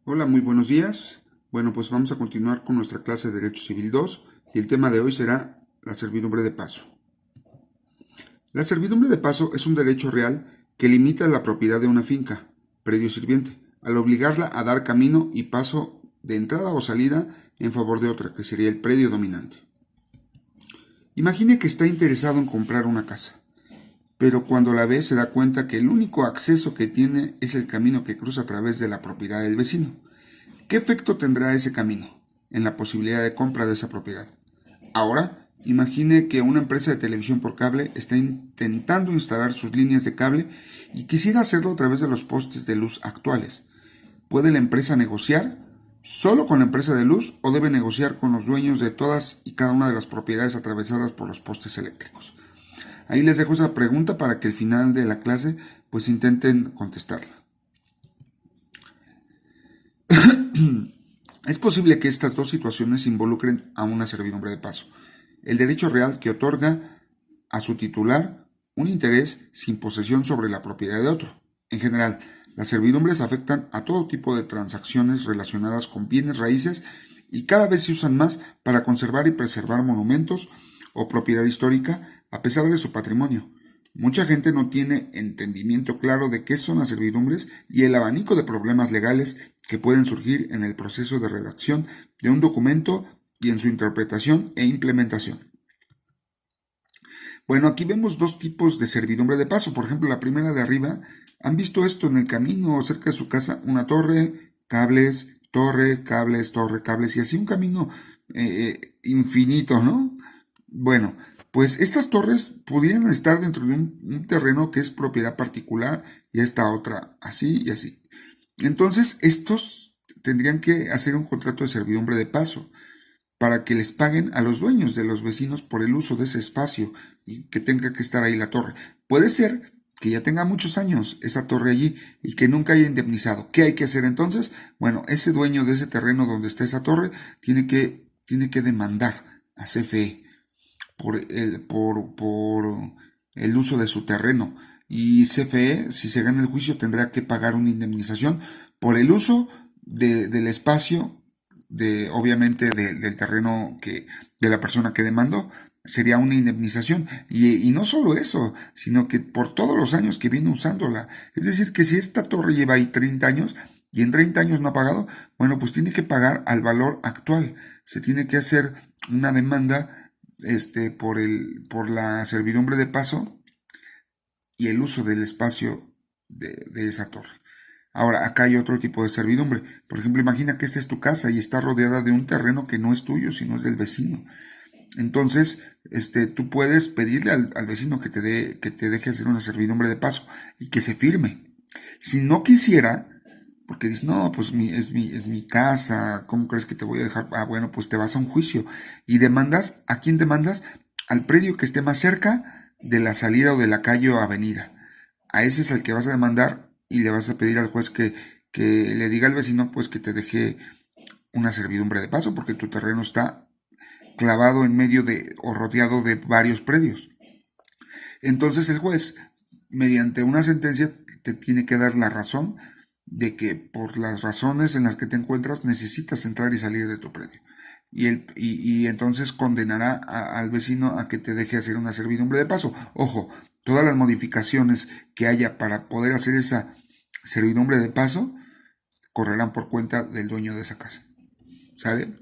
Hola, muy buenos días. Bueno, pues vamos a continuar con nuestra clase de Derecho Civil 2 y el tema de hoy será la servidumbre de paso. La servidumbre de paso es un derecho real que limita la propiedad de una finca, predio sirviente, al obligarla a dar camino y paso de entrada o salida en favor de otra, que sería el predio dominante. Imagine que está interesado en comprar una casa, pero cuando la ve se da cuenta que el único acceso que tiene es el camino que cruza a través de la propiedad del vecino. ¿Qué efecto tendrá ese camino en la posibilidad de compra de esa propiedad? Ahora, imagine que una empresa de televisión por cable está intentando instalar sus líneas de cable y quisiera hacerlo a través de los postes de luz actuales. ¿Puede la empresa negociar solo con la empresa de luz o debe negociar con los dueños de todas y cada una de las propiedades atravesadas por los postes eléctricos? Ahí les dejo esa pregunta para que al final de la clase pues intenten contestarla. Es posible que estas dos situaciones involucren a una servidumbre de paso. El derecho real que otorga a su titular un interés sin posesión sobre la propiedad de otro. En general, las servidumbres afectan a todo tipo de transacciones relacionadas con bienes raíces y cada vez se usan más para conservar y preservar monumentos o propiedad histórica a pesar de su patrimonio. Mucha gente no tiene entendimiento claro de qué son las servidumbres y el abanico de problemas legales que pueden surgir en el proceso de redacción de un documento y en su interpretación e implementación. Bueno, aquí vemos dos tipos de servidumbre de paso. Por ejemplo, la primera de arriba, ¿han visto esto en el camino o cerca de su casa? Una torre, cables y así un camino infinito, ¿no? Bueno, pues estas torres pudieran estar dentro de un terreno que es propiedad particular y esta otra así y así. Entonces, estos tendrían que hacer un contrato de servidumbre de paso para que les paguen a los dueños de los vecinos por el uso de ese espacio y que tenga que estar ahí la torre. Puede ser que ya tenga muchos años esa torre allí y que nunca haya indemnizado. ¿Qué hay que hacer entonces? Bueno, ese dueño de ese terreno donde está esa torre tiene que demandar a CFE por el uso de su terreno. Y CFE, si se gana el juicio, tendrá que pagar una indemnización por el uso del espacio, obviamente del terreno de la persona que demandó. Sería una indemnización. Y no solo eso, sino que por todos los años que viene usándola. Es decir, que si esta torre lleva ahí 30 años y en 30 años no ha pagado, bueno, pues tiene que pagar al valor actual. Se tiene que hacer una demanda por la servidumbre de paso y el uso del espacio de esa torre. Ahora, acá hay otro tipo de servidumbre. Por ejemplo, imagina que esta es tu casa y está rodeada de un terreno que no es tuyo, sino es del vecino. Entonces, tú puedes pedirle al vecino que te deje hacer una servidumbre de paso y que se firme. Si no quisiera, porque dices, no, pues es mi casa, ¿cómo crees que te voy a dejar? Ah, bueno, pues te vas a un juicio y demandas. ¿A quién demandas? Al predio que esté más cerca de la salida o de la calle o avenida. A ese es al que vas a demandar y le vas a pedir al juez que le diga al vecino pues que te deje una servidumbre de paso porque tu terreno está clavado en medio de o rodeado de varios predios. Entonces el juez, mediante una sentencia, te tiene que dar la razón de que por las razones en las que te encuentras necesitas entrar y salir de tu predio. Y entonces condenará al vecino a que te deje hacer una servidumbre de paso. Ojo, todas las modificaciones que haya para poder hacer esa servidumbre de paso correrán por cuenta del dueño de esa casa. ¿Sale?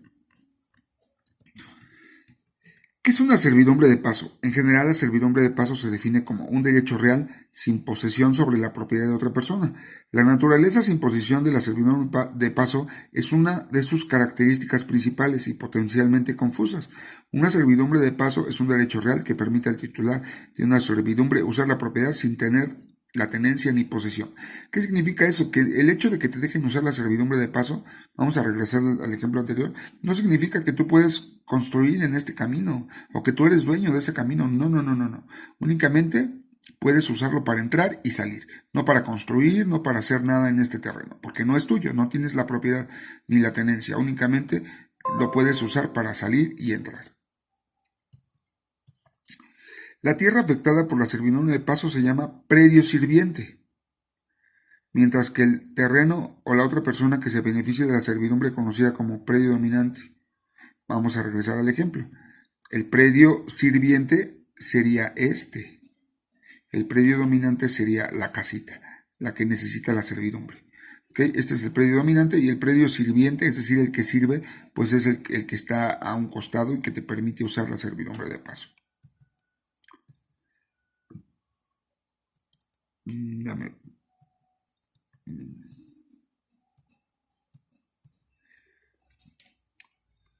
¿Qué es una servidumbre de paso? En general, la servidumbre de paso se define como un derecho real sin posesión sobre la propiedad de otra persona. La naturaleza sin posesión de la servidumbre de paso es una de sus características principales y potencialmente confusas. Una servidumbre de paso es un derecho real que permite al titular de una servidumbre usar la propiedad sin tener la tenencia ni posesión. ¿Qué significa eso? Que el hecho de que te dejen usar la servidumbre de paso, vamos a regresar al ejemplo anterior, no significa que tú puedes construir en este camino o que tú eres dueño de ese camino. No, no, no, no, no. Únicamente puedes usarlo para entrar y salir, no para construir, no para hacer nada en este terreno, porque no es tuyo, no tienes la propiedad ni la tenencia, únicamente lo puedes usar para salir y entrar. La tierra afectada por la servidumbre de paso se llama predio sirviente. mientras que el terreno o la otra persona que se beneficie de la servidumbre conocida como predio dominante. Vamos a regresar al ejemplo. El predio sirviente sería este. El predio dominante sería la casita, la que necesita la servidumbre. ¿Okay? Este es el predio dominante, y el predio sirviente, es decir, el que sirve, pues es el que está a un costado y que te permite usar la servidumbre de paso.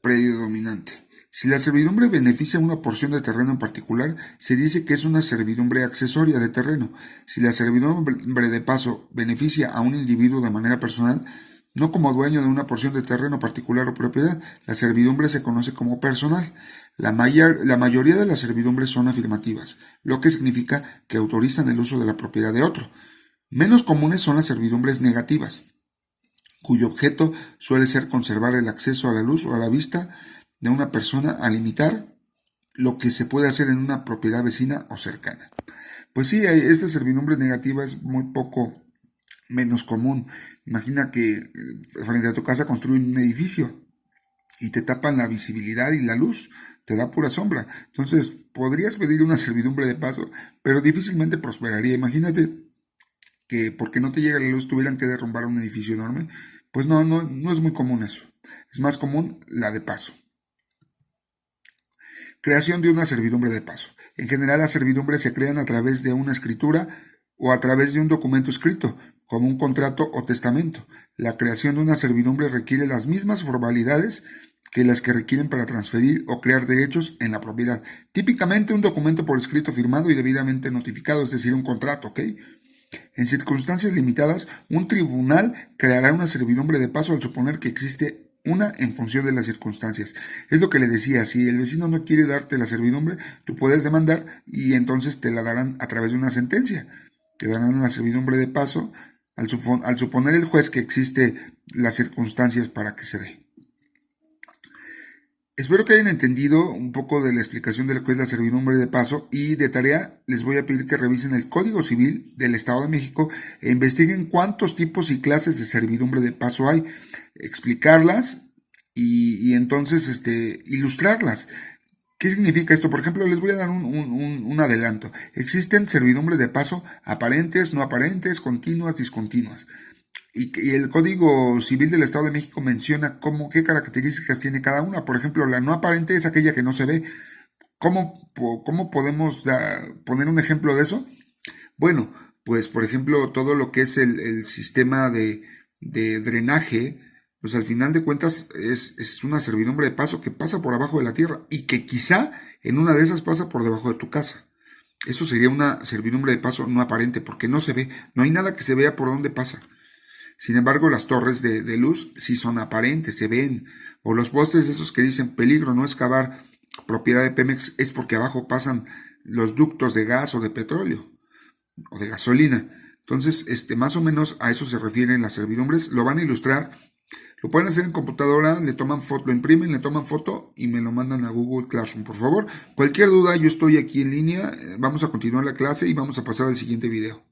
Predio dominante. Si la servidumbre beneficia una porción de terreno en particular, se dice que es una servidumbre accesoria de terreno. Si la servidumbre de paso beneficia a un individuo de manera personal, no como dueño de una porción de terreno particular o propiedad, la servidumbre se conoce como personal. La mayoría de las servidumbres son afirmativas, lo que significa que autorizan el uso de la propiedad de otro. Menos comunes son las servidumbres negativas, cuyo objeto suele ser conservar el acceso a la luz o a la vista de una persona a limitar lo que se puede hacer en una propiedad vecina o cercana. Pues sí, esta servidumbre negativa es muy poco menos común. Imagina que frente a tu casa construyen un edificio y te tapan la visibilidad y la luz, te da pura sombra. Entonces, podrías pedir una servidumbre de paso, pero difícilmente prosperaría. Imagínate que porque no te llega la luz tuvieran que derrumbar un edificio enorme. Pues no es muy común eso. Es más común la de paso. Creación de una servidumbre de paso. En general, las servidumbres se crean a través de una escritura o a través de un documento escrito, como un contrato o testamento. La creación de una servidumbre requiere las mismas formalidades que las que requieren para transferir o crear derechos en la propiedad. Típicamente un documento por escrito firmado y debidamente notificado, es decir, un contrato, ¿ok? En circunstancias limitadas, un tribunal creará una servidumbre de paso al suponer que existe una en función de las circunstancias. Es lo que le decía, si el vecino no quiere darte la servidumbre, tú puedes demandar y entonces te la darán a través de una sentencia. Te darán la servidumbre de paso al suponer el juez que existe las circunstancias para que se dé. Espero que hayan entendido un poco de la explicación de lo que es la servidumbre de paso, y de tarea les voy a pedir que revisen el Código Civil del Estado de México e investiguen cuántos tipos y clases de servidumbre de paso hay, explicarlas y entonces ilustrarlas. ¿Qué significa esto? Por ejemplo, les voy a dar un adelanto. Existen servidumbre de paso aparentes, no aparentes, continuas, discontinuas. Y el Código Civil del Estado de México menciona qué características tiene cada una. Por ejemplo, la no aparente es aquella que no se ve. ¿Cómo podemos poner un ejemplo de eso? Bueno, pues por ejemplo, todo lo que es el sistema de drenaje, pues al final de cuentas es una servidumbre de paso que pasa por abajo de la tierra y que quizá en una de esas pasa por debajo de tu casa. Eso sería una servidumbre de paso no aparente, porque no se ve, no hay nada que se vea por dónde pasa. Sin embargo, las torres de luz sí son aparentes, se ven. O los postes esos que dicen peligro no excavar, propiedad de Pemex, es porque abajo pasan los ductos de gas o de petróleo o de gasolina. Entonces, más o menos a eso se refieren las servidumbres. Lo van a ilustrar, lo pueden hacer en computadora, le toman foto, lo imprimen, le toman foto y me lo mandan a Google Classroom, por favor. Cualquier duda, yo estoy aquí en línea. Vamos a continuar la clase y vamos a pasar al siguiente video.